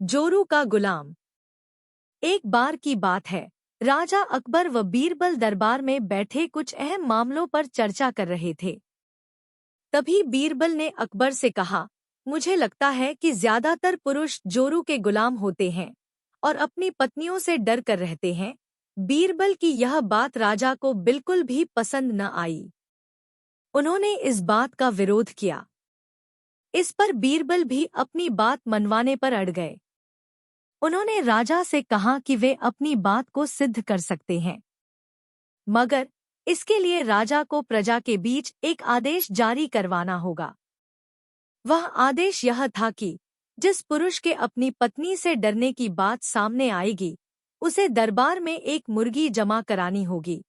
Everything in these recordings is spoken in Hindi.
जोरू का गुलाम। एक बार की बात है, राजा अकबर व बीरबल दरबार में बैठे कुछ अहम मामलों पर चर्चा कर रहे थे। तभी बीरबल ने अकबर से कहा, मुझे लगता है कि ज्यादातर पुरुष जोरू के गुलाम होते हैं और अपनी पत्नियों से डर कर रहते हैं। बीरबल की यह बात राजा को बिल्कुल भी पसंद न आई। उन्होंने इस बात का विरोध किया। इस पर बीरबल भी अपनी बात मनवाने पर अड़ गए। उन्होंने राजा से कहा कि वे अपनी बात को सिद्ध कर सकते हैं, मगर इसके लिए राजा को प्रजा के बीच एक आदेश जारी करवाना होगा। वह आदेश यह था कि जिस पुरुष के अपनी पत्नी से डरने की बात सामने आएगी, उसे दरबार में एक मुर्गी जमा करानी होगी।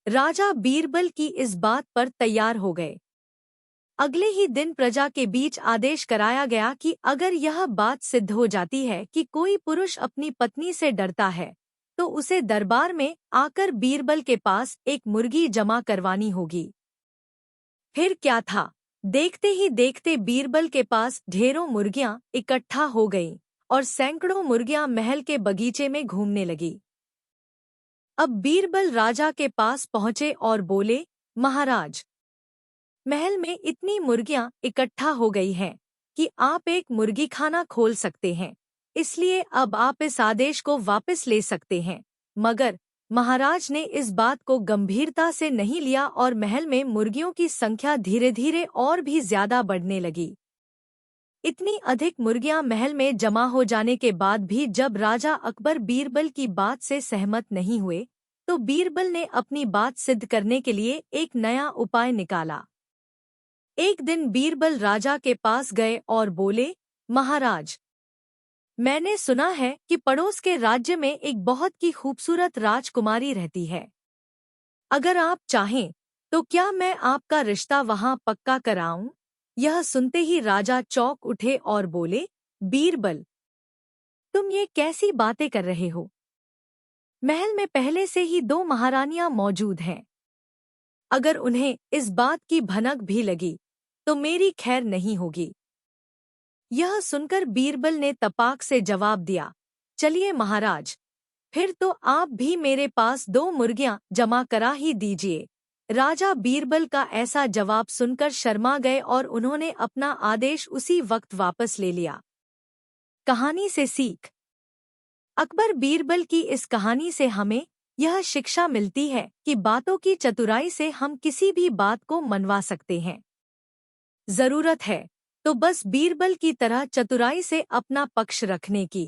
राजा बीरबल की इस बात पर तैयार हो गए। अगले ही दिन प्रजा के बीच आदेश कराया गया कि अगर यह बात सिद्ध हो जाती है कि कोई पुरुष अपनी पत्नी से डरता है, तो उसे दरबार में आकर बीरबल के पास एक मुर्गी जमा करवानी होगी। फिर क्या था, देखते ही देखते बीरबल के पास ढेरों मुर्गियां इकट्ठा हो गईं और सैकड़ों मुर्गियां महल के बगीचे में घूमने लगी। अब बीरबल राजा के पास पहुंचे और बोले, महाराज, महल में इतनी मुर्गियां इकट्ठा हो गई हैं कि आप एक मुर्गी खाना खोल सकते हैं, इसलिए अब आप इस आदेश को वापस ले सकते हैं। मगर महाराज ने इस बात को गंभीरता से नहीं लिया और महल में मुर्गियों की संख्या धीरे धीरे और भी ज्यादा बढ़ने लगी। इतनी अधिक मुर्गियां महल में जमा हो जाने के बाद भी जब राजा अकबर बीरबल की बात से सहमत नहीं हुए, तो बीरबल ने अपनी बात सिद्ध करने के लिए एक नया उपाय निकाला। एक दिन बीरबल राजा के पास गए और बोले, महाराज, मैंने सुना है कि पड़ोस के राज्य में एक बहुत की खूबसूरत राजकुमारी रहती है। अगर आप चाहें तो क्या मैं आपका रिश्ता वहां पक्का कराऊं? यह सुनते ही राजा चौंक उठे और बोले, बीरबल, तुम ये कैसी बातें कर रहे हो? महल में पहले से ही 2 महारानियां मौजूद हैं। अगर उन्हें इस बात की भनक भी लगी तो मेरी खैर नहीं होगी। यह सुनकर बीरबल ने तपाक से जवाब दिया, चलिए महाराज, फिर तो आप भी मेरे पास 2 मुर्गियां जमा करा ही दीजिए। राजा बीरबल का ऐसा जवाब सुनकर शर्मा गए और उन्होंने अपना आदेश उसी वक्त वापस ले लिया। कहानी से सीख। अकबर बीरबल की इस कहानी से हमें यह शिक्षा मिलती है कि बातों की चतुराई से हम किसी भी बात को मनवा सकते हैं। जरूरत है तो बस बीरबल की तरह चतुराई से अपना पक्ष रखने की।